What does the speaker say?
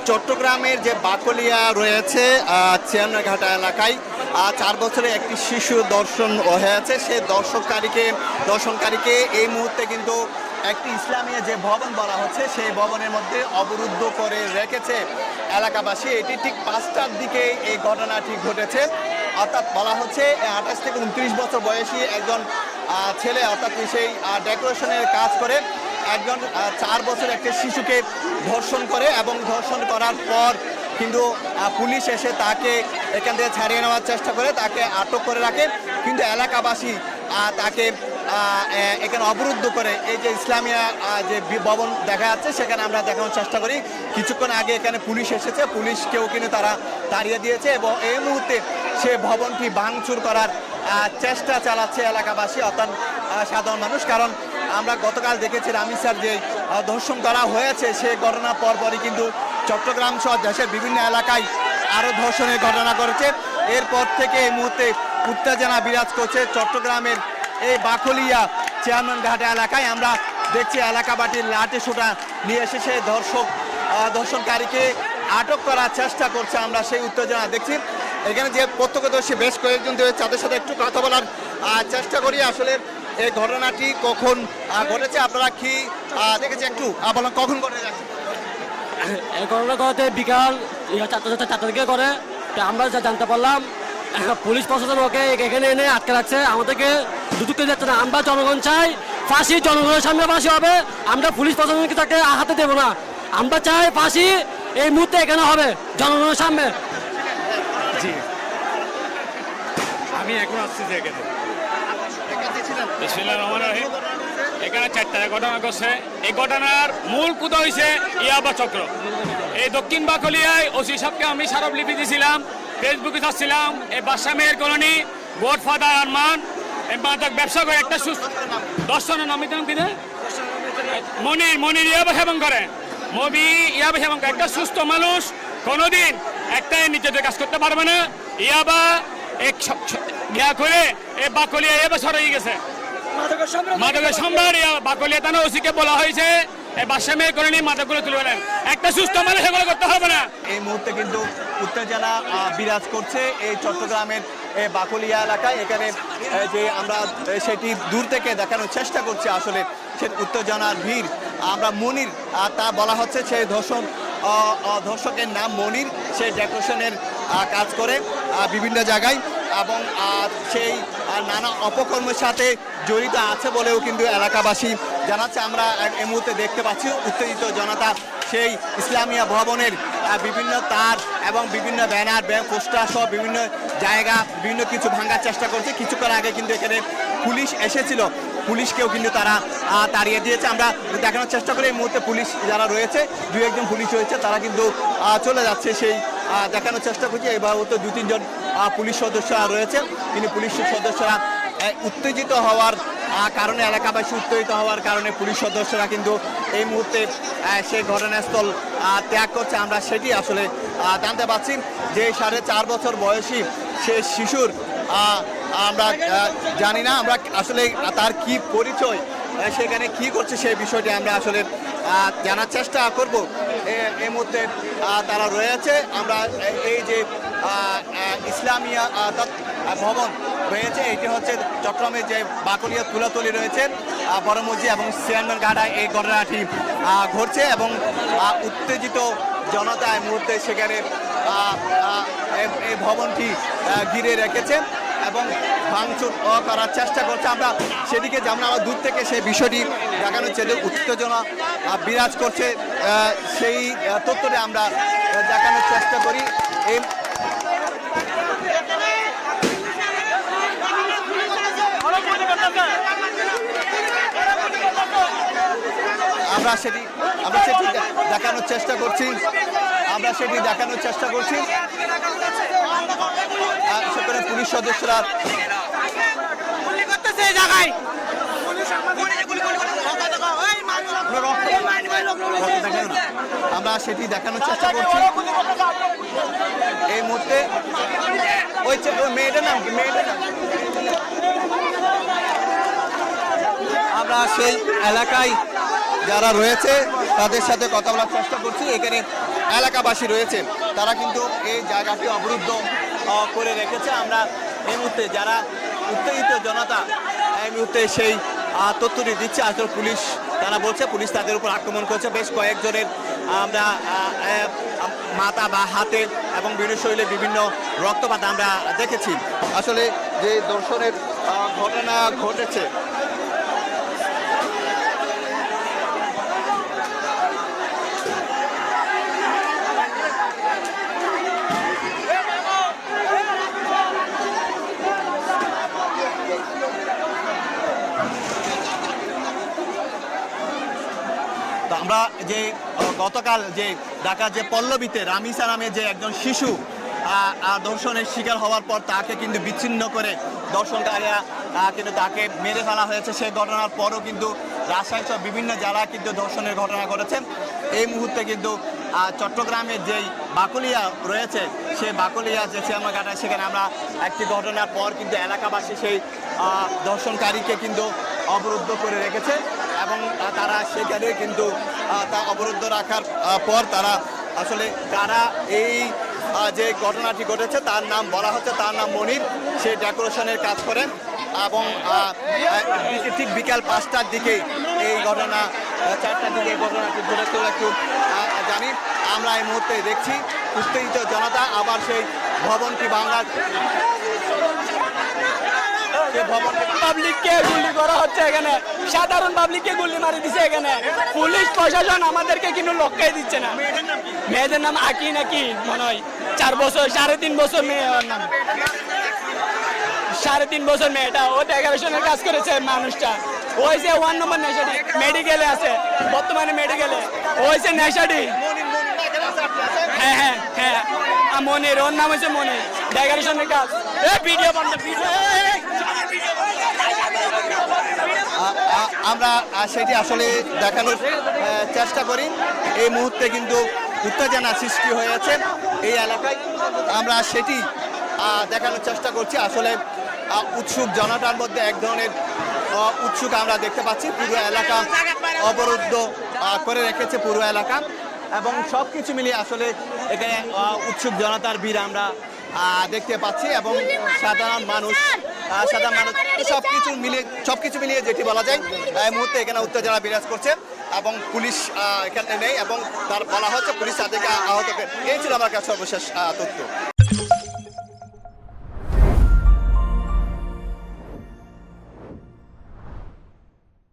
চট্টগ্রামের যে বাকলিয়া রয়েছে চেয়ারঘাটা এলাকায় 4 বছরে একটি শিশু দর্শন হয়েছে। সেই দর্শনকারীকে এই মুহূর্তে কিন্তু একটি ইসলামিয়া যে ভবন বলা হচ্ছে সেই ভবনের মধ্যে অবরুদ্ধ করে রেখেছে এলাকাবাসী। এটি ঠিক 5টার দিকে এই ঘটনাটি ঘটেছে। অর্থাৎ বলা হচ্ছে 28 থেকে 29 বছর বয়সী একজন ছেলে, অর্থাৎ সেই ডেকোরেশনের কাজ করে একজন 4 বছর একটা শিশুকে ধর্ষণ করে এবং ধর্ষণ করার পর কিন্তু পুলিশ এসে তাকে এখান থেকে ছাড়িয়ে নেওয়ার চেষ্টা করে, তাকে আটক করে রাখে। কিন্তু এলাকাবাসী তাকে এখানে অবরুদ্ধ করে এই যে ইসলামিয়া যে ভবন দেখা যাচ্ছে সেখানে আমরা দেখানোর চেষ্টা করি। কিছুক্ষণ আগে এখানে পুলিশ এসেছে, পুলিশকেও কিন্তু তারা তাড়িয়ে দিয়েছে এবং এই মুহূর্তে সে ভবনটি ভাঙচুর করার চেষ্টা চালাচ্ছে এলাকাবাসী, অর্থাৎ সাধারণ মানুষ। কারণ আমরা গতকাল দেখেছি রামিসার যে ধর্ষণ করা হয়েছে সেই ঘটনার পরপরই কিন্তু চট্টগ্রাম সহ দেশের বিভিন্ন এলাকায় আরও ধর্ষণের ঘটনা ঘটেছে। এরপর থেকে এই মুহূর্তে উত্তেজনা বিরাজ করছে চট্টগ্রামের এই বাকলিয়া চেয়ারম্যানঘাট এলাকায়। আমরা দেখছি এলাকাবাসীর লাঠি সোঁটা নিয়ে এসে সেই ধর্ষণকারীকে আটক করার চেষ্টা করছে। আমরা সেই উত্তেজনা দেখছি। এখানে যে প্রত্যক্ষদর্শী বেশ কয়েকজন তাদের সাথে একটু কথা বলার চেষ্টা করি। আসলে এই ঘটনাটি কখন ঘটেছে, আপনারা কি দেখেছি একটু বলেন, কখন ঘটে যাচ্ছে? এই ঘটনা ঘটে বিকাল 4টা দিকে করে। আমরা যা জানতে পারলাম পুলিশ প্রশাসন ওকে এখানে এনে আটকে রাখছে, আমাদেরকে দুদুকে যাচ্ছে না। আমরা জনগণ চাই ফাঁসি, জনগণের সামনে ফাঁসি হবে। আমরা পুলিশ প্রশাসনকে তাকে হাতে দেবো না। আমরা চাই ফাঁসি এই মুহূর্তে এখানে হবে জনগণের সামনে। জি, আমি এখন আসছি যে এখানে এখানে 4টা ঘটনা ঘটছে। এই ঘটনার মূল কুদা হয়েছে ইয়াবা চক্র। এই দক্ষিণ বাকলিয়ায় ওসি সাহেবকে আমি স্মারকলিপি দিয়েছিলাম, ফেসবুকে ছাড়ছিলাম। এই বাদশা মেয়ের কলোনি গডফাদার আরমান মাদক ব্যবসা করে একটা সুস্থ দর্শনের নামিত কিনে মনির ইয়াবা সেবন করে, মবি ইয়াবা সেবন করে। একটা সুস্থ মানুষ কোনোদিন একটাই নিজেদের কাজ করতে পারবে না। ইয়াবা এক ইয়া করে এই বাকলিয়া ইয়াবা সরাই গেছে মাদকের সম্রাট। বাকলিয়া থানা ওসিকে বলা হয়েছে এই বাদশা মেয়ের কলোনি মাদকগুলো তুলে নেন। একটা সুস্থ মানুষ এগুলো করতে হবে না। এই মুহূর্তে কিন্তু উত্তেজনা বিরাজ করছে এই চট্টগ্রামের বাকলিয়া এলাকায়। এখানে যে আমরা সেটি দূর থেকে দেখানোর চেষ্টা করছি, আসলে সে উত্তেজনার ভিড়। আমরা মনির তা বলা হচ্ছে সেই ধর্ষকের নাম মনির, সে ডেকোরেশনের কাজ করে বিভিন্ন জায়গায় এবং সেই নানা অপকর্মের সাথে জড়িত আছে বলেও কিন্তু এলাকাবাসী জানাচ্ছে। আমরা এই মুহূর্তে দেখতে পাচ্ছি উত্তেজিত জনতা সেই ইসলামিয়া ভবনের বিভিন্ন তার এবং বিভিন্ন ব্যানার পোস্টার সহ বিভিন্ন জায়গা বিভিন্ন কিছু ভাঙার চেষ্টা করছে। কিছুক্ষণ আগে কিন্তু এখানে পুলিশ এসেছিল, পুলিশকেও কিন্তু তারা তাড়িয়ে দিয়েছে। আমরা দেখানোর চেষ্টা করি এই মুহূর্তে পুলিশ যারা রয়েছে, 2-1 পুলিশ রয়েছে, তারা কিন্তু চলে যাচ্ছে। সেই দেখানোর চেষ্টা করছি। এবার তো 2-3 জন পুলিশ সদস্যরা রয়েছে, কিন্তু পুলিশ সদস্যরা উত্তেজিত হওয়ার কারণে, এলাকাবাসী উত্তেজিত হওয়ার কারণে পুলিশ সদস্যরা কিন্তু এই মুহূর্তে সেই ঘটনাস্থল ত্যাগ করছে। আমরা সেটি আসলে জানতে পারছি যে 4.5 বছর বয়সী সে শিশুর আমরা জানি না আমরা আসলে তার কি পরিচয়, সেখানে কি করছে সেই বিষয়টি আমরা আসলে জানার চেষ্টা করব। এই মুহূর্তে তারা রয়েছে। আমরা এই যে ইসলামিয়া ভবন রয়েছে, এটি হচ্ছে চট্টগ্রামের যে বাকলিয়া তুলাতলি রয়েছে বড় মসজিদ এবং চেয়ারম্যানঘাটায় এই ঘটনাটি ঘটছে এবং উত্তেজিত জনতা এই মুহূর্তে সেখানে এই ভবনটি ঘিরে রেখেছে এবং ভাঙচুর করার চেষ্টা করছে। আমরা সেদিকে যেমন আমরা দূর থেকে সেই বিষয়টি দেখানো হচ্ছে যে উত্তেজনা বিরাজ করছে, সেই তথ্যটি আমরা দেখানোর চেষ্টা করি। এই আমরা সেটি দেখানোর চেষ্টা করছি। সেখানে পুলিশ সদস্যরা আমরা সেটি দেখানোর চেষ্টা করছি এই মুহূর্তে। ওই মেয়েটার নাম আমরা সেই এলাকায় যারা রয়েছে তাদের সাথে কথা বলার চেষ্টা করছি। এখানে এলাকাবাসী রয়েছে তারা কিন্তু এই জায়গাটি অবরুদ্ধ করে রেখেছে। আমরা এই মুহূর্তে যারা উত্তেজিত জনতা এই মুহূর্তে সেই তথ্যটি দিচ্ছে। আসলে পুলিশ তারা বলছে পুলিশ তাদের উপর আক্রমণ করছে। বেশ কয়েকজনের আমরা মাথা বা হাতে এবং বিভিন্ন শরীরে বিভিন্ন রক্তপাত আমরা দেখেছি। আসলে যে দর্শনের ঘটনা ঘটেছে আমরা যে গতকাল যে ঢাকার যে পল্লবীতে রামিসা নামে যে একজন শিশু ধর্ষণের শিকার হওয়ার পর তাকে কিন্তু বিচ্ছিন্ন করে ধর্ষণকারীরা কিন্তু তাকে মেরে ফেলা হয়েছে। সেই ঘটনার পরও কিন্তু রাজশাহী সহ বিভিন্ন জেলায় কিন্তু ধর্ষণের ঘটনা ঘটেছে। এই মুহূর্তে কিন্তু চট্টগ্রামের যেই বাকলিয়া রয়েছে সেই বাকলিয়া যে শ্যামাঘাটা সেখানে আমরা একটি ঘটনার পর কিন্তু এলাকাবাসী সেই ধর্ষণকারীকে কিন্তু অবরুদ্ধ করে রেখেছে এবং তারা সেখানে কিন্তু তা অবরুদ্ধ রাখার পর তারা আসলে তারা এই যে ঘটনাটি ঘটেছে তার নাম বলা হচ্ছে, তার নাম মনির, সে ডেকোরেশনের কাজ করেন এবং ঠিক বিকাল 5টার দিকে এই ঘটনা 4টার দিকে এই ঘটনাটি ঘটেছে একটু জানি। আমরা এই মুহূর্তে দেখছি উত্তেজিত জনতা আবার সেই ভবনটি ভাঙার পাবলিককে গুলি করা হচ্ছে এখানে, সাধারণ পাবলিককে গুলি মারি দিচ্ছে এখানে। পুলিশ প্রশাসন আমাদেরকে কিন্তু লক্ষ্যই দিচ্ছে না। মেয়েদের নাম আকি নাকি মনে হয় 4 বছর 3.5 বছর মেয়ে, ওর নাম 3.5 বছর মেয়েটা, ও ডেকোরেশনের কাজ করেছে মানুষটা। ওই যে 1 নম্বর নেশাডি মেডিকেলে আছে, বর্তমানে মেডিকেলে ওই যে নেশাডি। হ্যাঁ হ্যাঁ হ্যাঁ মনির, ওর নাম হচ্ছে মনির, ডেকোরেশনের কাজ। ভিডিও বন্ধ, আমরা সেটি আসলে দেখানোর চেষ্টা করি। এই মুহূর্তে কিন্তু উত্তেজনা সৃষ্টি হয়েছে এই এলাকায়, আমরা সেটি দেখানোর চেষ্টা করছি। আসলে উৎসুক জনতার মধ্যে এক ধরনের উৎসুক আমরা দেখতে পাচ্ছি। পুরো এলাকা অবরুদ্ধ করে রেখেছে পুরো এলাকা এবং সব কিছু মিলিয়ে আসলে এখানে উৎসুক জনতার ভিড় আমরা দেখতে পাচ্ছি এবং সাধারণ মানুষ সবকিছু মিলিয়ে যেটি বলা যায় এই মুহূর্তে এখানে উত্তেজনা বিরাজ করছে এবং পুলিশ এখানে নেই এবং তার বলা হচ্ছে পুলিশ তাদেরকে আহত করে। এই ছিল আমার কাছে সর্বশেষ তথ্য।